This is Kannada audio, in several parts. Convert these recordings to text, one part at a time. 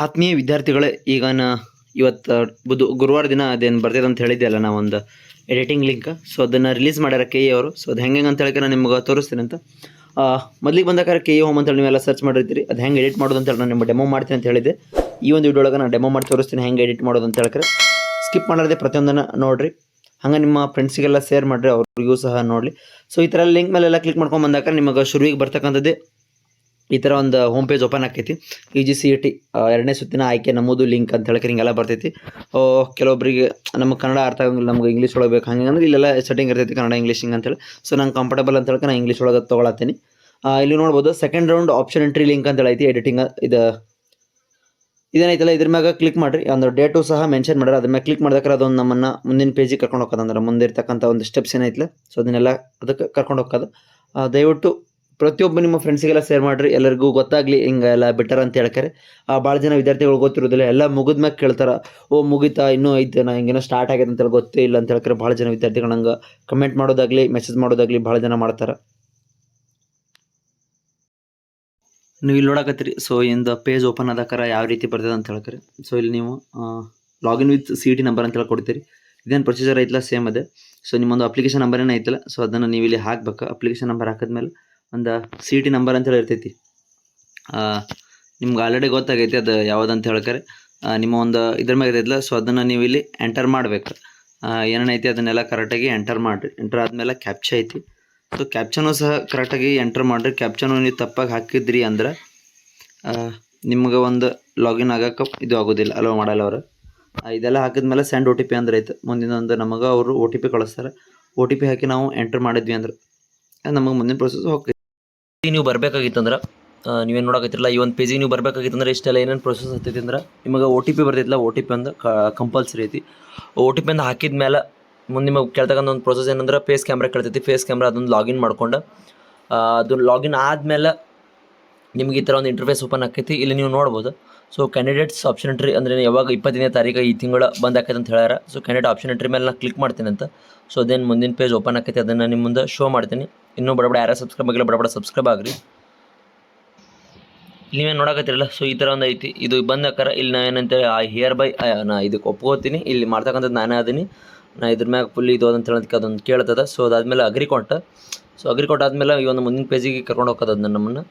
ಆತ್ಮೀಯ ವಿದ್ಯಾರ್ಥಿಗಳೇ, ಈಗ ಇವತ್ತು ಗುರುವಾರ ದಿನ ಅದೇನು ಬರ್ತಿದೆ ಅಂತ ಹೇಳಿದ್ದೆ ಅಲ್ಲ, ನಾವೊಂದು ಎಡಿಟಿಂಗ್ ಲಿಂಕ್. ಸೊ ಅದನ್ನು ರಿಲೀಸ್ ಮಾಡ್ಯಾರ ಕೆ ಇ ಅವರು. ಸೊ ಅದು ಹೆಂಗೆ ಅಂತ ಹೇಳಿ ನಾನು ನಿಮ್ಗೆ ತೋರಿಸ್ತೀನಿ ಅಂತ. ಮೊದಲಿಗೆ ಬಂದಾಗ ಕೆ ಇ ಹೋಮ್ ಅಂತೇಳಿ ನೀವೆಲ್ಲ ಸರ್ಚ್ ಮಾಡಿರ್ತೀರಿ. ಅದು ಹೆಂಗೆ ಎಡಿಟ್ ಮಾಡೋದು ಅಂತೇಳಿ ನಾನು ನಿಮ್ಗೆ ಡೆಮೋ ಮಾಡ್ತೀನಿ ಅಂತ ಹೇಳಿದ್ದೆ. ಈ ಒಂದು ವಿಡಿಯೋ ಒಳಗೆ ನಾನು ಡೆಮೋ ಮಾಡಿ ತೋರಿಸ್ತೀನಿ ಹೆಂಗೆ ಎಡಿಟ್ ಮಾಡೋದು ಅಂತ ಹೇಳ್ತಾರೆ. ಸ್ಕಿಪ್ ಮಾಡದೆ ಪ್ರತಿಯೊಂದನ್ನು ನೋಡಿರಿ, ಹಂಗೆ ನಿಮ್ಮ ಫ್ರೆಂಡ್ಸಿಗೆಲ್ಲ ಶೇರ್ ಮಾಡಿರಿ, ಅವ್ರಿಗೂ ಸಹ ನೋಡಲಿ. ಸೊ ಈ ಥರ ಲಿಂಕ್ ಮೇಲೆಲ್ಲ ಕ್ಲಿಕ್ ಮಾಡ್ಕೊಂಡು ಬಂದಾಗ ನಿಮಗೆ ಶುರುವಿಗೆ ಬರ್ತಕ್ಕಂಥದ್ದೇ ಈ ಥರ ಒಂದು ಹೋಮ್ ಪೇಜ್ ಓಪನ್ ಆಕೈತಿ. UGCET 2ನೇ ಸುತ್ತಿನ ಆಯ್ಕೆ ನಮ್ಮದು ಲಿಂಕ್ ಅಂತ ಹೇಳಕ್ಕೆ ಹಿಂಗೆಲ್ಲ ಬರ್ತೈತಿ. ಕೆಲವೊಬ್ಬರಿಗೆ ನಮಗೆ ಕನ್ನಡ ಅರ್ಥ ಆಗಂಗಿಲ್ಲ, ನಮ್ಗೆ ಇಂಗ್ಲೀಷ್ ಒಳಗೆ ಬೇಕು, ಹಂಗಂದ್ರೆ ಇಲ್ಲೆಲ್ಲ ಸೆಟ್ಟಿಂಗ್ ಇರ್ತೈತಿ ಕನ್ನಡ ಇಂಗ್ಲೀಷ್ ಹಿಂಗೆ ಅಂತೇಳಿ. ಸೊ ನಂಗೆ ಕಂಫರ್ಟಬಲ್ ಅಂತ ಹೇಳಕ್ಕೆ ನಾನು ಇಂಗ್ಲೀಷ್ ಒಳಗೆ ತೊಗೊಳತ್ತೀನಿ. ಇಲ್ಲಿ ನೋಡ್ಬೋದು second round option entry link ಅಂತ ಹೇಳೈತಿ. ಎಡಿಟಿಂಗ್ ಇದೇನೈತಲ್ಲ, ಇದ್ರ ಮ್ಯಾಗ ಕ್ಲಿಕ್ ಮಾಡಿರಿ. ಒಂದು ಡೇಟು ಸಹ ಮೆನ್ಷನ್ ಮಾಡ್ಯಾರ. ಅದ್ರ ಮ್ಯಾಗ ಕ್ಲಿಕ್ ಮಾಡಿದ್ರೆ ಅದೊಂದು ನಮ್ಮನ್ನು ಮುಂದಿನ ಪೇಜಿಗೆ ಕರ್ಕೊಂಡು ಹೋಗೋದಂದ್ರೆ ಮುಂದೆ ಇರ್ತಕ್ಕಂಥ ಒಂದು ಸ್ಟೆಪ್ಸ್ ಏನೈತಿಲ್ಲ, ಸೊ ಅದನ್ನೆಲ್ಲ ಅದಕ್ಕೆ ಕರ್ಕೊಂಡು ಹೋಗೋದು. ದಯವಿಟ್ಟು ಪ್ರತಿಯೊಬ್ಬ ನಿಮ್ಮ ಫ್ರೆಂಡ್ಸಿಗೆಲ್ಲ ಶೇರ್ ಮಾಡಿರಿ, ಎಲ್ಲರಿಗೂ ಗೊತ್ತಾಗಲಿ ಹಿಂಗೆಲ್ಲ ಬೆಟರ್ ಅಂತ ಹೇಳ್ತಾರೆ. ಭಾಳ ಜನ ವಿದ್ಯಾರ್ಥಿಗಳು ಗೊತ್ತಿರೋದಿಲ್ಲ, ಎಲ್ಲ ಮುಗಿದ ಮ್ಯಾಗ ಕೇಳ್ತಾರೆ, ಮುಗಿತಾ ಇನ್ನೂ ಐತೆ, ನಾ ಹಿಂಗೇನೋ ಸ್ಟಾರ್ಟ್ ಆಗ್ಯದ ಅಂತೇಳಿ ಗೊತ್ತೇ ಇಲ್ಲ ಅಂತ ಹೇಳ್ತಾರೆ. ಭಾಳ ಜನ ವಿದ್ಯಾರ್ಥಿಗಳು ನಂಗೆ ಕಮೆಂಟ್ ಮಾಡೋದಾಗಲಿ ಮೆಸೇಜ್ ಮಾಡೋದಾಗಲಿ ಭಾಳ ಜನ ಮಾಡ್ತಾರೆ. ನೀವು ಇಲ್ಲಿ ನೋಡಕತ್ತೀರಿ. ಸೊ ಇಂದ ಪೇಜ್ ಓಪನ್ ಆದಕ್ಕಾರ ಯಾವ ರೀತಿ ಬರ್ತದೆ ಅಂತ ಹೇಳ್ತಾರೆ. ಸೊ ಇಲ್ಲಿ ನೀವು ಲಾಗಿನ್ ವಿತ್ CET ನಂಬರ್ ಅಂತ ಹೇಳಿ ಕೊಡ್ತೀರಿ. ಇದೇನು ಪ್ರೊಸೀಜರ್ ಐತಲ್ಲ ಸೇಮ್ ಅದೇ. ಸೊ ನಿಮ್ಮೊಂದು ಅಪ್ಲಿಕೇಶನ್ ನಂಬರ್ ಏನೋ ಐತಲ್ಲ, ಸೊ ಅದನ್ನು ನೀವು ಇಲ್ಲಿ ಹಾಕ್ಬೇಕು. ಅಪ್ಲಿಕೇಶನ್ ನಂಬರ್ ಹಾಕಿದ್ಮೇಲೆ ಒಂದು CET ನಂಬರ್ ಅಂತೇಳಿ ಇರ್ತೈತಿ. ನಿಮ್ಗೆ ಆಲ್ರೆಡಿ ಗೊತ್ತಾಗೈತಿ ಅದು ಯಾವುದಂತ ಹೇಳ್ತಾರೆ. ನಿಮ್ಮ ಒಂದು ಇದ್ರ ಮ್ಯಾಗ ಇರ್ತೈತಿಲ್ಲ, ಸೊ ಅದನ್ನು ನೀವು ಇಲ್ಲಿ ಎಂಟರ್ ಮಾಡಬೇಕು. ಏನೇನೈತಿ ಅದನ್ನೆಲ್ಲ ಕರೆಕ್ಟಾಗಿ ಎಂಟರ್ ಮಾಡಿರಿ. ಎಂಟರ್ ಆದಮೇಲೆ ಕ್ಯಾಪ್ಚಾ ಐತಿ. ಸೊ ಕ್ಯಾಪ್ಚನೂ ಸಹ ಕರೆಕ್ಟಾಗಿ ಎಂಟರ್ ಮಾಡಿರಿ. ಕ್ಯಾಪ್ಚನೂ ನೀವು ತಪ್ಪಾಗಿ ಹಾಕಿದ್ರಿ ಅಂದ್ರೆ ನಿಮ್ಗೆ ಒಂದು ಲಾಗಿನ್ ಆಗೋಕೆ ಇದು ಆಗೋದಿಲ್ಲ, ಅಲೋ ಮಾಡಲ್ಲ ಅವರು. ಇದೆಲ್ಲ ಹಾಕಿದ್ಮೇಲೆ ಸೆಂಡ್ OTP ಅಂದ್ರೆ ಐತೆ. ಮುಂದಿನ ಒಂದು ನಮಗೆ ಅವರು OTP ಕಳಿಸ್ತಾರೆ. OTP ಹಾಕಿ ನಾವು ಎಂಟರ್ ಮಾಡಿದ್ವಿ ಅಂದ್ರೆ ನಮಗೆ ಮುಂದಿನ ಪ್ರೊಸೆಸ್ ಹೋಗ್ತೈತಿ. ನೀವು ಬರಬೇಕಾಗಿತ್ತಂದ್ರೆ ನೀವೇನು ನೋಡಕತ್ತಿರಲ್ಲ, ಈ ಒಂದು ಪೇಜಿಗೆ ನೀವು ಬರಬೇಕಾಗಿತ್ತಂದ್ರೆ ಇಷ್ಟೆಲ್ಲ ಏನೇನು ಪ್ರೊಸೆಸ್ ಆಗ್ತೈತಿ ಅಂದ್ರೆ ನಿಮಗೆ OTP ಬರ್ತೈತಿಲ್ಲ, OTP ಒಂದು ಕಂಪಲ್ಸರಿ ಐತಿ. OTP ಒಂದು ಹಾಕಿದ ಮೇಲೆ ಮುಂದೆ ನಿಮಗೆ ಕೇಳ್ತಕ್ಕಂಥ ಒಂದು ಪ್ರೊಸೆಸ್ ಏನಂದ್ರೆ ಫೇಸ್ ಕ್ಯಾಮ್ರಾ ಕೇಳ್ತೈತಿ. ಫೇಸ್ ಕ್ಯಾಮ್ರಾ ಅದನ್ನು ಲಾಗಿನ್ ಮಾಡ್ಕೊಂಡು ಅದನ್ನು ಲಾಗಿನ್ ಆದಮೇಲೆ ನಿಮ್ಗೆ ಈ ಥರ ಒಂದು ಇಂಟರ್ಫೇಸ್ ಓಪನ್ ಆಕೈತಿ. ಇಲ್ಲಿ ನೀವು ನೋಡ್ಬೋದು. ಸೊ ಕ್ಯಾಂಡಿಡೇಟ್ಸ್ ಆಪ್ಷನ್ ಎಂಟ್ರಿ ಅಂದರೆ ಯಾವಾಗ 25ನೇ ತಾರೀಕು ಈ ತಿಂಗಳು ಬಂದ್ ಆಕೈತೆ ಅಂತ ಹೇಳ್ಯಾರ. ಸೊ ಕ್ಯಾಂಡಿಡೇಟ್ ಆಪ್ಷನ್ ಎಂಟ್ರಿ ಮೇಲೆ ನಾನು ಕ್ಲಿಕ್ ಮಾಡ್ತೀನಿ ಅಂತ. ಸೊ ಅದೇನು ಮುಂದಿನ ಪೇಜ್ ಓಪನ್ ಆಕೈತಿ, ಅದನ್ನು ನಿಮ್ಮ ಮುಂದೆ ಶೋ ಮಾಡ್ತೀನಿ. ಇನ್ನೂ ಬಡಬಡ ಯಾರು ಸಬ್ಸ್ಕ್ರೈಬ್ ಆಗಿಲ್ಲ ಬಡಬಡ ಸಬ್ಸ್ಕ್ರೈಬ್ ಆಗಿರಿ. ಇಲ್ಲಿ ನೀವೇನು ನೋಡಕತ್ತಿರಲ್ಲ, ಸೊ ಈ ಥರ ಒಂದು ಐತಿ. ಇದು ಬಂದಾಕಾರ ಇಲ್ಲಿ ನಾವೇನಂತೇಳಿ ಹಿಯರ್ ಬೈ ನಾ ಇದಕ್ಕೆ ಒಪ್ಕೋತೀನಿ. ಇಲ್ಲಿ ಮಾಡ್ತಕ್ಕಂಥದ್ದು ನಾನೇ ಅದೀನಿ. ನಾ ಇದ್ರ ಮ್ಯಾಗ ಫುಲ್ ಇದು ಅಂತ ಹೇಳೋದಕ್ಕೆ ಅದೊಂದು ಕೇಳ್ತದೆ. ಸೊ ಅದಾದಮೇಲೆ ಅಗ್ರಿಕೌಂಟ್. ಸೊ ಅಗ್ರಿಕೌಂಟ್ ಆದಮೇಲೆ ಈ ಒಂದು ಮುಂದಿನ ಪೇಜಿಗೆ ಕರ್ಕೊಂಡು ಹೋಗೋದು ಅದನ್ನ ನಮ್ಮನ್ನು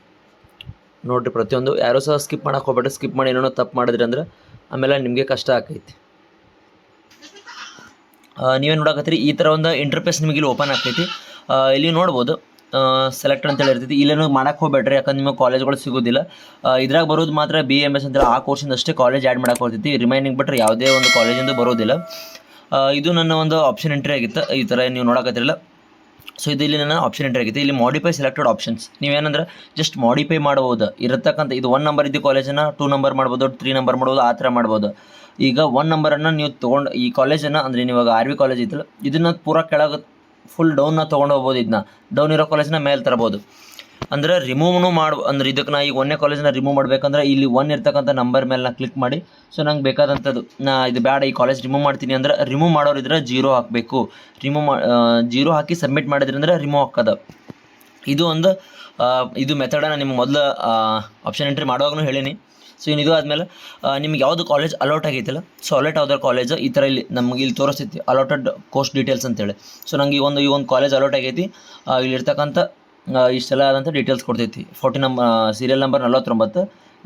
ನೋಡಿರಿ. ಪ್ರತಿಯೊಂದು ಯಾರೂ ಸಹ ಸ್ಕಿಪ್ ಮಾಡೋಕೆ ಹೋಗ್ಬೇಡ್ರಿ. ಸ್ಕಿಪ್ ಮಾಡಿ ಏನೋ ತಪ್ಪು ಮಾಡಿದ್ರಿ ಅಂದ್ರೆ ಆಮೇಲೆ ನಿಮಗೆ ಕಷ್ಟ ಆಕೈತಿ. ನೀವೇನು ನೋಡಕತ್ತೀರಿ, ಈ ಥರ ಒಂದು ಇಂಟರ್ಫೇಸ್ ನಿಮಗೆ ಇಲ್ಲಿ ಓಪನ್ ಆಗ್ತೈತಿ. ಇಲ್ಲಿ ನೋಡ್ಬೋದು ಸೆಲೆಕ್ಟ್ ಅಂತೇಳಿ ಇರ್ತೈತಿ. ಇಲ್ಲೇನು ಮಾಡೋಕೆ ಹೋಗ್ಬೇಡ್ರಿ, ಯಾಕಂದ್ರೆ ನಿಮಗೆ ಕಾಲೇಜ್ಗಳು ಸಿಗೋದಿಲ್ಲ. ಇದ್ರಾಗ ಬರೋದು ಮಾತ್ರ BMS ಅಂತೇಳಿ ಆ ಕೋರ್ಸಿಂದ ಅಷ್ಟೇ ಕಾಲೇಜ್ ಆ್ಯಡ್ ಮಾಡೋಕೆ ಹೋಗ್ತೈತಿ. ರಿಮೈನಿಂಗ್ ಬಿಟ್ಟರೆ ಯಾವುದೇ ಒಂದು ಕಾಲೇಜಿಂದ ಬರೋದಿಲ್ಲ. ಇದು ನನ್ನ ಒಂದು ಆಪ್ಷನ್ ಎಂಟ್ರಿ ಆಗಿತ್ತು. ಈ ಥರ ನೀವು ನೋಡಕತ್ತಿರಲ್ಲ. ಸೊ ಇದು ಇಲ್ಲಿ ನನ್ನ ಆಪ್ಷನ್ ಎಂಟ್ರಿ ಆಗಿದೆ. ಇಲ್ಲಿ ಮಾಡಿಫೈ ಸೆಲೆಕ್ಟೆಡ್ ಆಪ್ಷನ್ಸ್ ನೀವೇನಂದ್ರೆ ಜಸ್ಟ್ ಮಾಡಿಫೈ ಮಾಡ್ಬೋದು. ಇರತಕ್ಕಂಥ ಇದು 1 ನಂಬರ್ ಇದ್ದು ಕಾಲೇಜನ್ನು 2 ನಂಬರ್ ಮಾಡ್ಬೋದು, 3 ನಂಬರ್ ಮಾಡ್ಬೋದು, ಆ ಥರ ಮಾಡ್ಬೋದು. ಈಗ 1 ನಂಬರನ್ನು ನೀವು ತೊಗೊಂಡು ಈ ಕಾಲೇಜನ್ನು ಅಂದರೆ ನೀವಾಗ RV ಕಾಲೇಜ್ ಇತ್ತಲ್ಲ, ಇದನ್ನು ಪೂರ ಕೆಳಗೆ ಫುಲ್ ಡೌನ್ನ ತೊಗೊಂಡು ಹೋಗ್ಬೋದು. ಇದನ್ನ ಡೌನ್ ಇರೋ ಕಾಲೇಜನ್ನ ಮೇಲೆ ತರ್ಬೋದು. ಅಂದರೆ ರಿಮೂವ್ನು ಅಂದ್ರೆ ಇದಕ್ಕೆ ನಾ ಈಗ 1ನೇ ಕಾಲೇಜನ್ನ ರಿಮೂವ್ ಮಾಡಬೇಕಂದ್ರೆ ಇಲ್ಲಿ 1 ಇರ್ತಕ್ಕಂಥ ನಂಬರ್ ಮೇಲೆ ನಾ ಕ್ಲಿಕ್ ಮಾಡಿ, ಸೊ ನಂಗೆ ಬೇಕಾದಂಥದ್ದು ನಾ ಇದು ಬೇಡ ಈ ಕಾಲೇಜ್ ರಿಮೂವ್ ಮಾಡ್ತೀನಿ ಅಂದ್ರೆ ರಿಮೂವ್ ಮಾಡೋರು ಇದ್ರೆ 0 ಹಾಕಬೇಕು. 0 ಹಾಕಿ ಸಬ್ಮಿಟ್ ಮಾಡಿದ್ರಿ ಅಂದ್ರೆ ರಿಮೂವ್ ಹಾಕೋದು. ಇದು ಒಂದು ಇದು ಮೆಥಡನ್ನು ನಿಮ್ಗೆ ಮೊದಲು ಆಪ್ಷನ್ ಎಂಟ್ರಿ ಮಾಡುವಾಗೂ ಹೇಳೀನಿ. ಸೊ ಇದು ಆದಮೇಲೆ ನಿಮ್ಗೆ ಯಾವುದು ಕಾಲೇಜ್ ಅಲಾಟ್ ಆಗೈತಿಲ್ಲ, ಸೊ ಅಲಾಟ್ ಯಾವುದಾದ್ರು ಕಾಲೇಜ್ ಈ ಥರ ಇಲ್ಲಿ ನಮ್ಗೆ ಇಲ್ಲಿ ತೋರಿಸ್ತೈತಿ ಅಲಾಟೆಡ್ ಕೋರ್ಸ್ ಡೀಟೇಲ್ಸ್ ಅಂತೇಳಿ. ಸೊ ನಂಗೆ ಈ ಒಂದು ಕಾಲೇಜ್ ಅಲಾಟ್ ಆಗೈತಿ. ಇಲ್ಲಿರ್ತಕ್ಕಂಥ ಇಷ್ಟೆಲ್ಲ ಆದಂಥ ಡೀಟೇಲ್ಸ್ ಕೊಡ್ತೈತಿ. 40 ನಂಬರ್ ಸೀರಿಯಲ್ ನಂಬರ್ 49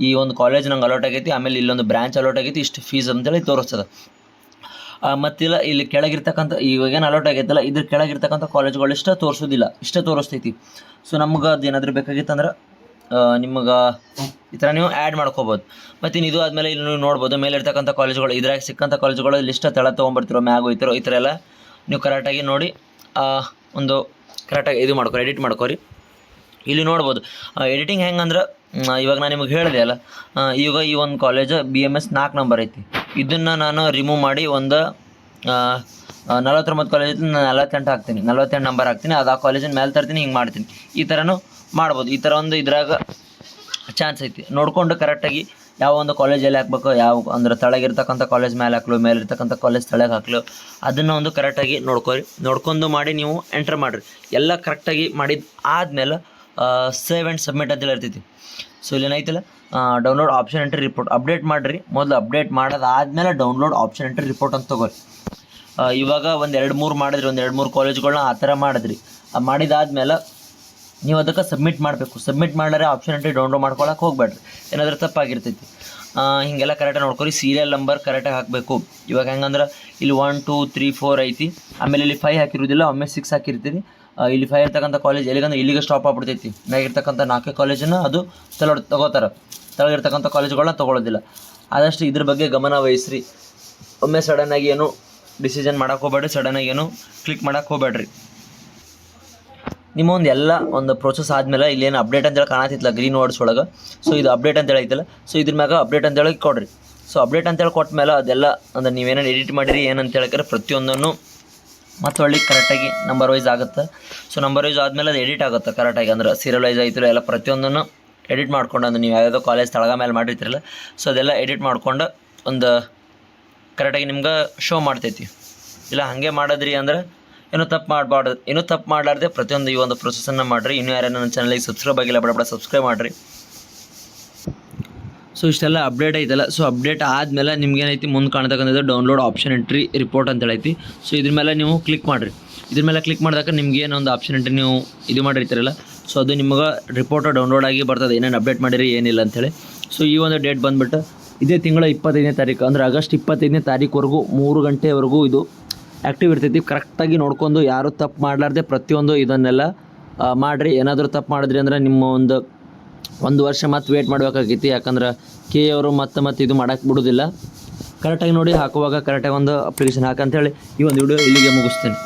ಈ ಒಂದು ಕಾಲೇಜ್ ನಂಗೆ ಅಲಾಟ್ ಆಗೈತಿ. ಆಮೇಲೆ ಇಲ್ಲೊಂದು ಬ್ರಾಂಚ್ ಅಲಾಟ್ ಆಗೈತಿ, ಇಷ್ಟು ಫೀಸ್ ಅಂತೇಳಿ ತೋರಿಸ್ತದೆ. ಮತ್ತಿಲ್ಲ ಇಲ್ಲಿ ಕೆಳಗಿರ್ತಕ್ಕಂಥ ಇವಾಗೇನು ಅಲಾಟ್ ಆಗೈತಲ್ಲ, ಇದ್ರ ಕೆಳಗಿರ್ತಕ್ಕಂಥ ಕಾಲೇಜ್ಗಳು ಇಷ್ಟೇ ತೋರಿಸ್ತೈತಿ. ಸೊ ನಮ್ಗೆ ಅದು ಏನಾದರೂ ಬೇಕಾಗಿತ್ತಂದ್ರೆ ನಿಮಗೆ ಈ ಥರ ನೀವು ಆ್ಯಡ್ ಮಾಡ್ಕೋಬೋದು. ಮತ್ತು ಇದು ಆದಮೇಲೆ ಇಲ್ಲಿ ನೀವು ನೋಡ್ಬೋದು ಮೇಲೆ ಇರ್ತಕ್ಕಂಥ ಕಾಲೇಜ್ಗಳು, ಇದ್ರಾಗ ಸಿಕ್ಕಂಥ ಕಾಲೇಜ್ಗಳು ಲಿಸ್ಟ್ ತೆಳ ತೊಗೊಂಬರ್ತಿರೋ ಮ್ಯಾಗ್ ಹೋಯ್ತಿರೋ ಈ ಥರ ಎಲ್ಲ ನೀವು ಕರೆಕ್ಟಾಗಿ ನೋಡಿ ಒಂದು ಕರೆಕ್ಟಾಗಿ ಇದು ಎಡಿಟ್ ಮಾಡ್ಕೊರಿ. ಇಲ್ಲಿ ನೋಡ್ಬೋದು ಎಡಿಟಿಂಗ್ ಹೆಂಗಂದ್ರೆ ಇವಾಗ ನಾನು ನಿಮಗೆ ಹೇಳಿದೆ ಅಲ್ಲ, ಈಗ ಈ ಒಂದು ಕಾಲೇಜ್ BMS 4 ನಂಬರ್ ಐತಿ. ಇದನ್ನು ನಾನು ರಿಮೂವ್ ಮಾಡಿ ಒಂದು 49 ಕಾಲೇಜ್ ಐತಿ, ನಾನು 48 ಹಾಕ್ತೀನಿ, 48 ನಂಬರ್ ಹಾಕ್ತೀನಿ. ಅದು ಆ ಕಾಲೇಜಿನ ಮೇಲೆ ತರ್ತೀನಿ, ಹಿಂಗೆ ಮಾಡ್ತೀನಿ. ಈ ಥರನೂ ಮಾಡ್ಬೋದು. ಈ ಥರ ಒಂದು ಇದ್ರಾಗ ಚಾನ್ಸ್ ಐತಿ. ನೋಡಿಕೊಂಡು ಕರೆಕ್ಟಾಗಿ ಯಾವ ಒಂದು ಕಾಲೇಜ್ ಎಲ್ಲಿ ಹಾಕ್ಬೇಕು, ಯಾವ ಅಂದ್ರೆ ತಳಗಿರ್ತಕ್ಕಂಥ ಕಾಲೇಜ್ ಮೇಲೆ ಹಾಕ್ಲು, ಮೇಲಿರ್ತಕ್ಕಂಥ ಕಾಲೇಜ್ ತಳಗೆ ಹಾಕ್ಲು, ಅದನ್ನು ಒಂದು ಕರೆಕ್ಟಾಗಿ ನೋಡ್ಕೊಂಡು ಮಾಡಿ ನೀವು ಎಂಟ್ರ್ ಮಾಡಿರಿ. ಎಲ್ಲ ಕರೆಕ್ಟಾಗಿ ಮಾಡಿದ ಆದಮೇಲೆ ಸೇವ್ ಆ್ಯಂಡ್ ಸಬ್ಮಿಟ್ ಅಂತೇಳಿ ಇರ್ತೈತಿ. ಸೊ ಇಲ್ಲೇನೈತಿಲ್ಲ download option entry report update ಮಾಡಿರಿ. ಮೊದಲು ಅಪ್ಡೇಟ್ ಮಾಡೋದಾದ್ಮೇಲೆ ಡೌನ್ಲೋಡ್ ಆಪ್ಷನ್ ಎಂಟ್ರಿ ರಿಪೋರ್ಟ್ ಅಂತ ತೊಗೊರಿ. ಇವಾಗ ಒಂದು 2-3 ಮಾಡಿದ್ರಿ, ಒಂದು 2-3 ಕಾಲೇಜ್ಗಳನ್ನ ಆ ಥರ ಮಾಡಿದ್ರಿ. ಮಾಡಿದಾದ್ಮೇಲೆ ನೀವು ಅದಕ್ಕೆ ಸಬ್ಮಿಟ್ ಮಾಡಬೇಕು. ಸಬ್ಮಿಟ್ ಮಾಡಿದ್ರೆ ಆಪ್ಷನ್ ಎಂಟ್ರಿ ಡೌನ್ಲೋಡ್ ಮಾಡ್ಕೊಳಕ್ಕೆ ಹೋಗ್ಬೇಡ್ರಿ, ಏನಾದರೂ ತಪ್ಪಾಗಿರ್ತೈತಿ. ಹೀಗೆಲ್ಲ ಕರೆಕ್ಟಾಗಿ ನೋಡ್ಕೊರಿ. ಸೀರಿಯಲ್ ನಂಬರ್ ಕರೆಕ್ಟಾಗಿ ಹಾಕಬೇಕು. ಇವಾಗ ಹೆಂಗಂದ್ರೆ ಇಲ್ಲಿ 1 2 3 4 ಐತಿ, ಆಮೇಲೆ ಇಲ್ಲಿ 5 ಹಾಕಿರೋದಿಲ್ಲ, ಒಮ್ಮೆ 6 ಹಾಕಿರ್ತೀವಿ. ಇಲ್ಲಿ 5 ಇರ್ತಕ್ಕಂಥ ಕಾಲೇಜ್ ಎಲ್ಲಿಗಂದ್ರೆ ಇಲ್ಲಿಗೆ ಸ್ಟಾಪ್ ಆಗ್ಬಿಡ್ತೈತಿ. ಮ್ಯಾಗಿರ್ತಕ್ಕಂಥ 4 ಕಾಲೇಜನ್ನು ಅದು ತಗೋತಾರೆ, ತೆಳಗಿರ್ತಕ್ಕಂಥ ಕಾಲೇಜ್ಗಳನ್ನ ತೊಗೊಳೋದಿಲ್ಲ. ಆದಷ್ಟು ಇದ್ರ ಬಗ್ಗೆ ಗಮನ ವಹಿಸ್ರಿ. ಒಮ್ಮೆ ಸಡನ್ನಾಗಿ ಏನು ಡಿಸಿಷನ್ ಮಾಡೋಕೆ ಹೋಗ್ಬೇಡ್ರಿ, ಸಡನ್ನಾಗಿ ಏನು ಕ್ಲಿಕ್ ಮಾಡೋಕೆ ಹೋಗ್ಬೇಡ್ರಿ. ನಿಮ್ಮ ಒಂದು ಪ್ರೋಸೆಸ್ ಆದಮೇಲೆ ಇಲ್ಲೇನು ಅಪ್ಡೇಟ್ ಅಂತೇಳಿ ಕಾಣತಿತ್ತಲ್ಲ ಗ್ರೀನ್ ವರ್ಡ್ಸ್ ಒಳಗೆ, ಸೊ ಇದು ಅಪ್ಡೇಟ್ ಅಂತೇಳಿ ಐತಲ್ಲ, ಸೊ ಇದ್ರ ಮ್ಯಾಗ ಅಪ್ಡೇಟ್ ಅಂತೇಳಿ ಕೊಡ್ರಿ. ಸೊ ಅಪ್ಡೇಟ್ ಅಂತೇಳಿ ಕೊಟ್ಟ ಮೇಲೆ ಅದೆಲ್ಲ ಅಂದ್ರೆ ನೀವೇನೇನು ಎಡಿಟ್ ಮಾಡಿರಿ ಏನಂತ ಹೇಳಿದ್ರೆ ಪ್ರತಿಯೊಂದನ್ನು ಮತ್ತು ಒಳ್ಳೆ ಕರೆಕ್ಟಾಗಿ ನಂಬರ್ ವೈಸ್ ಆಗುತ್ತೆ. ಸೊ ನಂಬರ್ ವೈಸ್ ಆದಮೇಲೆ ಅದು ಎಡಿಟ್ ಆಗುತ್ತೆ ಕರೆಕ್ಟಾಗಿ, ಅಂದ್ರೆ ಸೀರಿಯಲ್ ವೈಸ್ ಆಯ್ತು ಎಲ್ಲ ಪ್ರತಿಯೊಂದನ್ನು ಎಡಿಟ್ ಮಾಡ್ಕೊಂಡು, ಅಂದ್ರೆ ನೀವು ಯಾವುದೋ ಕಾಲೇಜ್ ತಳಗ ಮೇಲೆ ಮಾಡಿರ್ತೀರಲ್ಲ, ಸೊ ಅದೆಲ್ಲ ಎಡಿಟ್ ಮಾಡ್ಕೊಂಡು ಒಂದು ಕರೆಕ್ಟಾಗಿ ನಿಮ್ಗೆ ಶೋ ಮಾಡ್ತೈತಿ. ಇಲ್ಲ ಹಾಗೆ ಮಾಡಿದ್ರಿ ಅಂದ್ರೆ ಏನೂ ತಪ್ಪು ಮಾಡಲಾರ್ದೆ ಪ್ರತಿಯೊಂದು ಈ ಒಂದು ಪ್ರೊಸೆಸನ್ನು ಮಾಡಿರಿ. ಇನ್ನೂ ಯಾರು ನನ್ನ ಚಾನಲಿಗೆ ಸಬ್ಸ್ಕ್ರೈಬ್ ಆಗಿಲ್ಲ ಬಡ ಸಬ್ಸ್ಕ್ರೈಬ್ ಮಾಡಿರಿ. ಸೊ ಇಷ್ಟೆಲ್ಲ ಅಪ್ಡೇಟ್ ಐತಲ್ಲ, ಸೊ ಅಪ್ಡೇಟ್ ಆದಮೇಲೆ ನಿಮ್ಗೇನೈತಿ ಮುಂದೆ ಕಾಣ್ತಕ್ಕಂಥದ್ದು ಡೌನ್ಲೋಡ್ ಆಪ್ಷನ್ ಎಂಟ್ರಿ ರಿಪೋರ್ಟ್ ಅಂತ ಹೇಳೈತಿ. ಸೊ ಇದ್ರ ಮೇಲೆ ನೀವು ಕ್ಲಿಕ್ ಮಾಡಿರಿ. ಇದ್ರ ಮೇಲೆ ಕ್ಲಿಕ್ ಮಾಡಿದಾಗ ನಿಮ್ಗೇನು ಒಂದು ಆಪ್ಷನ್ ಎಂಟ್ರಿ ನೀವು ಇದು ಮಾಡಿರ್ತೀರಲ್ಲ, ಸೊ ಅದು ನಿಮಗೆ ರಿಪೋರ್ಟ್ ಡೌನ್ಲೋಡ್ ಆಗಿ ಬರ್ತದೆ, ಏನೇನು ಅಪ್ಡೇಟ್ ಮಾಡಿರಿ ಏನಿಲ್ಲ ಅಂಥೇಳಿ. ಸೊ ಈ ಒಂದು ಡೇಟ್ ಬಂದುಬಿಟ್ಟು ಇದೇ ತಿಂಗಳ 25ನೇ ತಾರೀಕು, ಅಂದರೆ ಆಗಸ್ಟ್ 25ನೇ ತಾರೀಕುವರೆಗೂ 3 ಗಂಟೆವರೆಗೂ ಇದು ಆ್ಯಕ್ಟಿವ್ ಇರ್ತೈತಿ. ಕರೆಕ್ಟಾಗಿ ನೋಡ್ಕೊಂಡು ಯಾರು ತಪ್ಪು ಮಾಡಲಾರ್ದೆ ಪ್ರತಿಯೊಂದು ಇದನ್ನೆಲ್ಲ ಮಾಡಿರಿ. ಏನಾದರೂ ತಪ್ಪು ಮಾಡಿದ್ರಿ ಅಂದರೆ ನಿಮ್ಮ ಒಂದು ವರ್ಷ ಮತ್ತೆ ವೇಟ್ ಮಾಡಬೇಕಾಗೈತಿ. ಯಾಕಂದ್ರೆ ಕೆ ಅವರು ಮತ್ತೆ ಇದು ಮಾಡೋಕ್ಕೆ ಬಿಡೋದಿಲ್ಲ. ಕರೆಕ್ಟಾಗಿ ನೋಡಿ ಹಾಕುವಾಗ ಕರೆಕ್ಟಾಗಿ ಒಂದು ಅಪ್ಲಿಕೇಶನ್ ಹಾಕಂತೇಳಿ ಈ ಒಂದು ವಿಡಿಯೋ ಇಲ್ಲಿಗೆ ಮುಗಿಸ್ತೀನಿ.